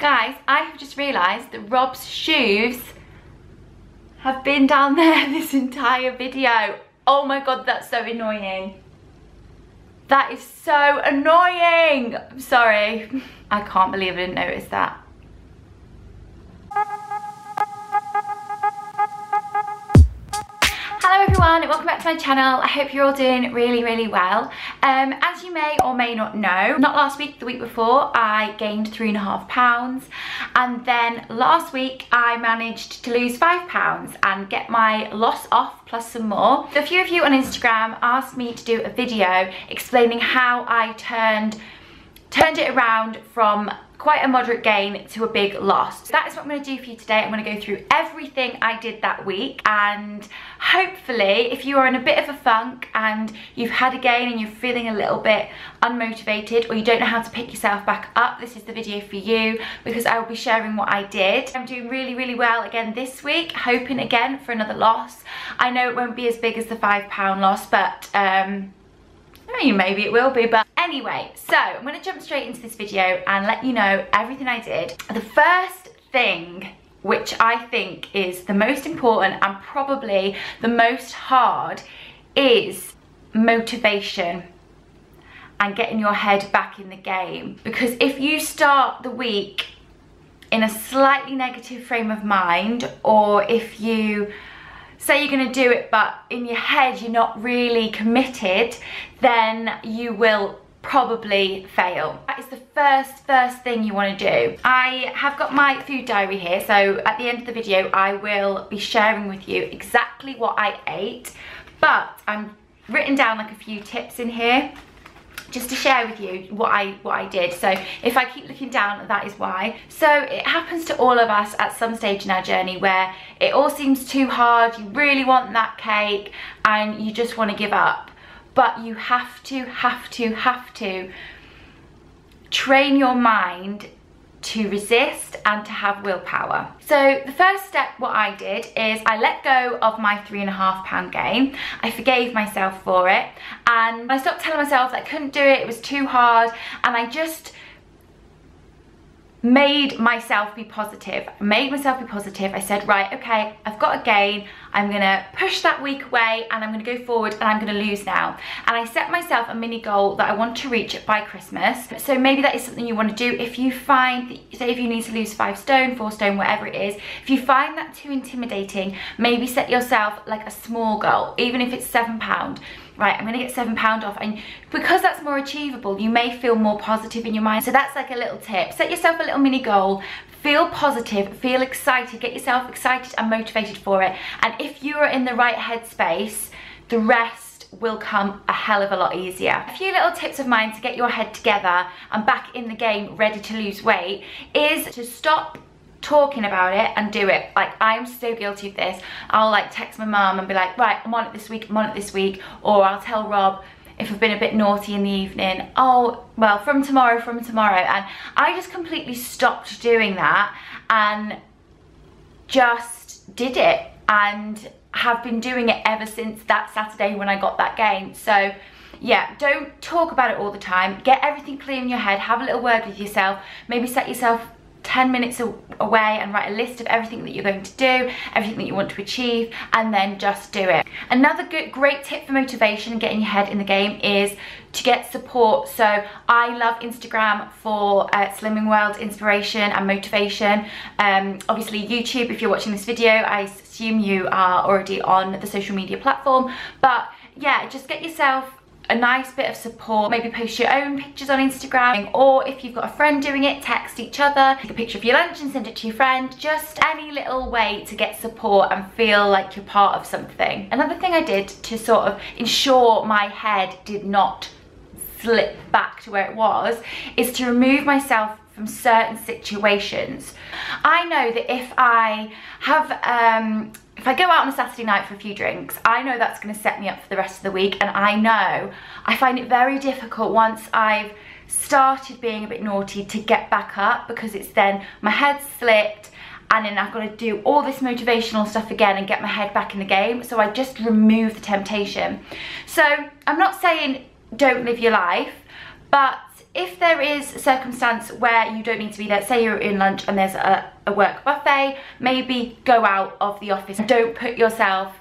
Guys, I have just realised that Rob's shoes have been down there this entire video. Oh my god, that's so annoying. That is so annoying. I'm sorry. I can't believe I didn't notice that. Hello everyone, welcome back to my channel. I hope you're all doing really well. As you may or may not know, not last week, the week before, I gained 3.5 pounds, and then last week I managed to lose 5 pounds and get my loss off plus some more. So a few of you on Instagram asked me to do a video explaining how I turned it around from quite a moderate gain to a big loss. So that is what I'm going to do for you today. I'm going to go through everything I did that week, and hopefully if you are in a bit of a funk and you've had a gain and you're feeling a little bit unmotivated, or you don't know how to pick yourself back up, this is the video for you, because I will be sharing what I did. I'm doing really well again this week, hoping again for another loss. I know it won't be as big as the £5 loss, but maybe it will be. But anyway, so I'm going to jump straight into this video and let you know everything I did. The first thing, which I think is the most important and probably the most hard, is motivation and getting your head back in the game. Because if you start the week in a slightly negative frame of mind, or if you say you're going to do it but in your head you're not really committed, then you will probably fail. That is the first thing you want to do. I have got my food diary here, so at the end of the video I will be sharing with you exactly what I ate, but I'm written down like a few tips in here just to share with you what I did. So if I keep looking down, that is why. So it happens to all of us at some stage in our journey where it all seems too hard, you really want that cake and you just want to give up. But you have to train your mind to resist and to have willpower. So the first step, what I did is I let go of my £3.5 gain. I forgave myself for it, and I stopped telling myself that I couldn't do it, it was too hard, and I just made myself be positive. I said, right, okay, I've got a gain, I'm gonna push that week away and I'm gonna go forward and I'm gonna lose now. And I set myself a mini goal that I want to reach by Christmas. So maybe that is something you want to do. If you find, say if you need to lose 5 stone, 4 stone, whatever it is, if you find that too intimidating, maybe set yourself like a small goal, even if it's £7. Right, I'm gonna get £7 off, and because that's more achievable, you may feel more positive in your mind. So that's like a little tip. Set yourself a little mini goal, feel positive, feel excited, get yourself excited and motivated for it. And if you are in the right headspace, the rest will come a hell of a lot easier. A few little tips of mine to get your head together and back in the game, ready to lose weight, is to stop talking about it and do it. Like, I'm so guilty of this. I'll like text my mum and be like, right, I'm on it this week, or I'll tell Rob if I've been a bit naughty in the evening, oh well, from tomorrow, and I just completely stopped doing that and just did it, and have been doing it ever since that Saturday when I got that gain. So yeah, don't talk about it all the time. Get everything clear in your head, have a little word with yourself, maybe set yourself 10 minutes away and write a list of everything that you're going to do, everything that you want to achieve, and then just do it. Another great tip for motivation and getting your head in the game is to get support. So I love Instagram for Slimming World inspiration and motivation. Obviously YouTube, if you're watching this video, I assume you are already on the social media platform, but yeah, just get yourself a nice bit of support. Maybe post your own pictures on Instagram, or if you've got a friend doing it, text each other, take a picture of your lunch and send it to your friend. Just any little way to get support and feel like you're part of something. Another thing I did to sort of ensure my head did not slip back to where it was is to remove myself from certain situations. I know that if I have if I go out on a Saturday night for a few drinks, I know that's going to set me up for the rest of the week, and I know I find it very difficult once I've started being a bit naughty to get back up, because it's then my head's slipped and then I've got to do all this motivational stuff again and get my head back in the game. So I just remove the temptation. So I'm not saying don't live your life, but if there is a circumstance where you don't need to be there, say you're in lunch and there's a work buffet, maybe go out of the office. Don't put yourself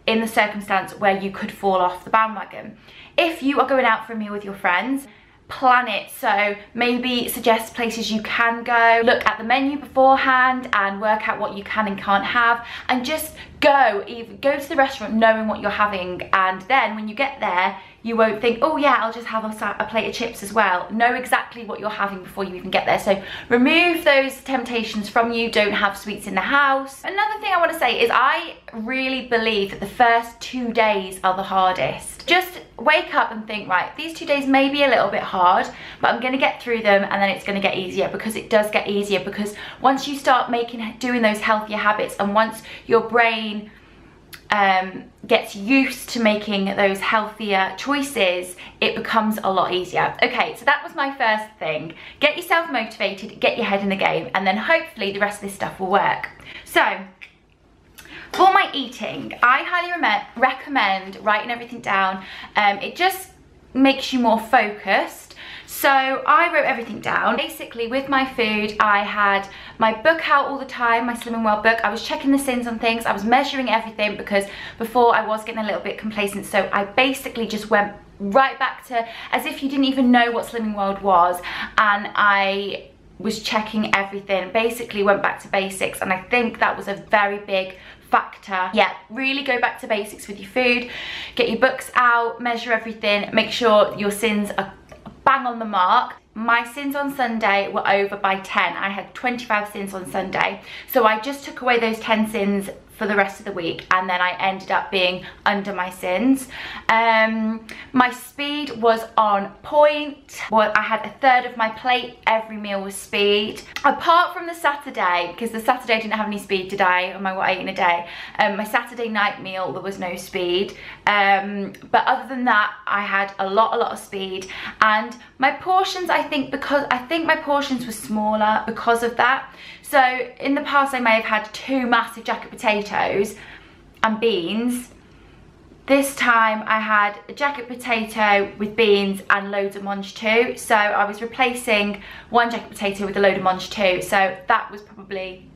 in the circumstance where you could fall off the bandwagon. If you are going out for a meal with your friends, plan it. So maybe suggest places you can go, look at the menu beforehand and work out what you can and can't have, and just go to the restaurant knowing what you're having, and then when you get there you won't think, oh yeah, I'll just have a plate of chips as well. Know exactly what you're having before you even get there. So remove those temptations from you. Don't have sweets in the house. Another thing I want to say is I really believe that the first 2 days are the hardest. Just wake up and think, right, these 2 days may be a little bit hard, but I'm going to get through them, and then it's going to get easier, because it does get easier. Because once you start doing those healthier habits, and once your brain gets used to making those healthier choices, it becomes a lot easier. Okay, so that was my first thing. Get yourself motivated, get your head in the game, and then hopefully the rest of this stuff will work. So for my eating, I highly recommend writing everything down. It just makes you more focused. So I wrote everything down. Basically with my food, I had my book out all the time, my Slim and Well book. I was checking the sins on things. I was measuring everything, because before I was getting a little bit complacent. So I basically just went right back to as if you didn't even know what Slimming World was, and I was checking everything. Basically went back to basics, and I think that was a very big factor. Yeah, really go back to basics with your food. Get your books out, measure everything, make sure your sins are bang on the mark. My sins on Sunday were over by 10. I had 25 sins on Sunday. So I just took away those 10 sins for the rest of the week, and then I ended up being under my sins. My speed was on point. Well, I had a third of my plate. Every meal was speed. Apart from the Saturday, because the Saturday didn't have any speed today on my what I ate in a day. My Saturday night meal, there was no speed. But other than that, I had a lot of speed. And my portions, I think my portions were smaller because of that. So in the past I may have had 2 massive jacket potatoes and beans. This time I had a jacket potato with beans and loads of mange too. So I was replacing 1 jacket potato with a load of mange too. So that was probably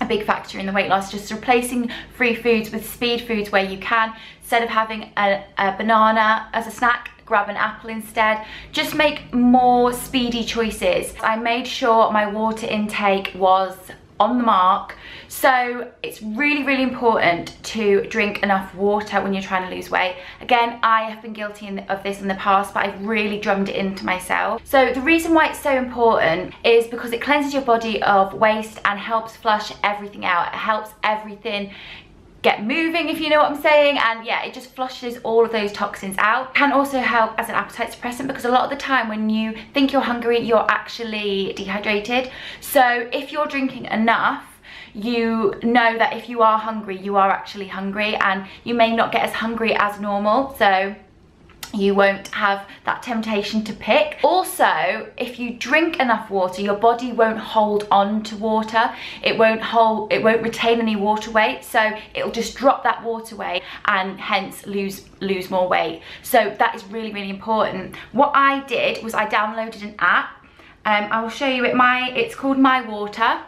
a big factor in the weight loss. Just replacing free foods with speed foods where you can. Instead of having a banana as a snack, grab an apple instead. Just make more speedy choices. I made sure my water intake was on the mark. So it's really important to drink enough water when you're trying to lose weight. Again, I have been guilty of this in the past, but I've really drummed it into myself. So the reason why it's so important is because it cleanses your body of waste and helps flush everything out. It helps everything get moving, if you know what I'm saying, and yeah, it just flushes all of those toxins out. Can also help as an appetite suppressant, because a lot of the time when you think you're hungry, you're actually dehydrated. So if you're drinking enough, you know that if you are hungry, you are actually hungry, and you may not get as hungry as normal, so you won't have that temptation to pick. Also, if you drink enough water, your body won't hold on to water. It won't retain any water weight, so it'll just drop that water weight and hence lose more weight. So that is really important. What I did was I downloaded an app. I will show you it. It's called My Water.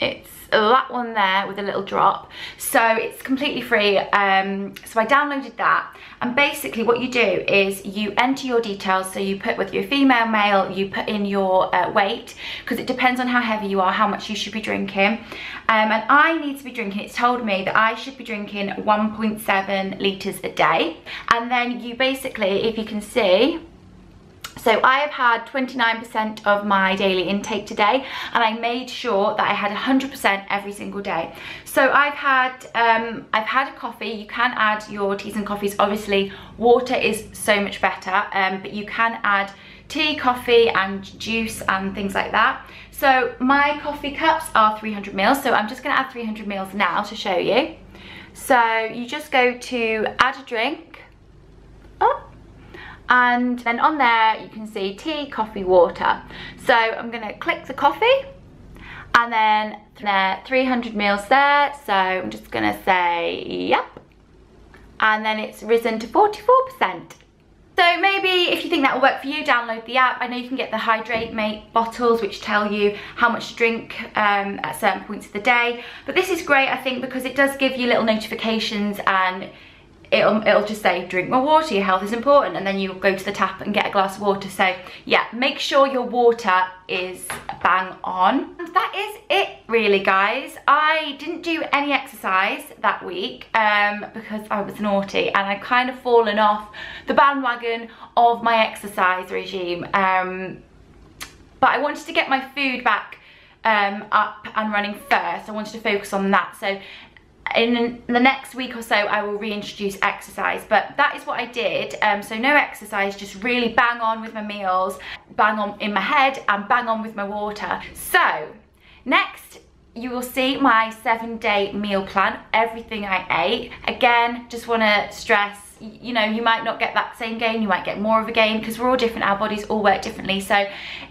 It's that one there with a little drop, so it's completely free. So I downloaded that, and basically what you do is you enter your details. So you put whether you're female, male, you put in your weight, because it depends on how heavy you are, how much you should be drinking. And I need to be drinking, it's told me that I should be drinking 1.7 litres a day. And then you basically, if you can see, so I have had 29% of my daily intake today, and I made sure that I had 100% every single day. So I've had a coffee. You can add your teas and coffees. Obviously, water is so much better, but you can add tea, coffee, and juice and things like that. So my coffee cups are 300 mils. So I'm just going to add 300 mils now to show you. So you just go to add a drink. Oh. And then on there you can see tea, coffee, water. So I'm going to click the coffee, and then there 300 mils there. So I'm just going to say yep, and then it's risen to 44%. So maybe if you think that will work for you, download the app. I know you can get the Hydrate Mate bottles, which tell you how much to drink at certain points of the day. But this is great, I think, because it does give you little notifications, and it'll just say, drink more water, your health is important, and then you go to the tap and get a glass of water. So yeah, make sure your water is bang on. And that is it really, guys. I didn't do any exercise that week because I was naughty, and I've kind of fallen off the bandwagon of my exercise regime. But I wanted to get my food back up and running first. I wanted to focus on that. So in the next week or so, I will reintroduce exercise, but that is what I did. So no exercise, just really bang on with my meals, bang on in my head, and bang on with my water. So next, you will see my 7-day meal plan, everything I ate. Again, just want to stress, you know, you might not get that same gain, you might get more of a gain, because we're all different, our bodies all work differently. So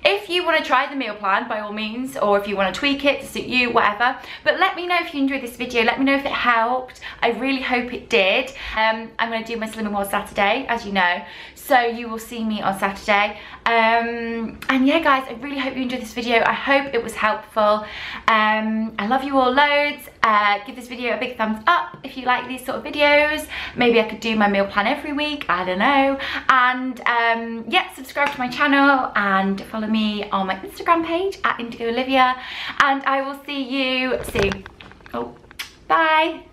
if you want to try the meal plan, by all means, or if you want to tweak it to suit you, whatever. But let me know if you enjoyed this video, let me know if it helped. I really hope it did. I'm going to do my Slimming World Saturday, as you know, so you will see me on Saturday. And yeah, guys, I really hope you enjoyed this video. I hope it was helpful. I love you all loads. Give this video a big thumbs up if you like these sort of videos. Maybe I could do my meal plan every week, I don't know. And yeah, subscribe to my channel and follow me on my Instagram page at Indigo Olivia, and I will see you soon. Oh, bye.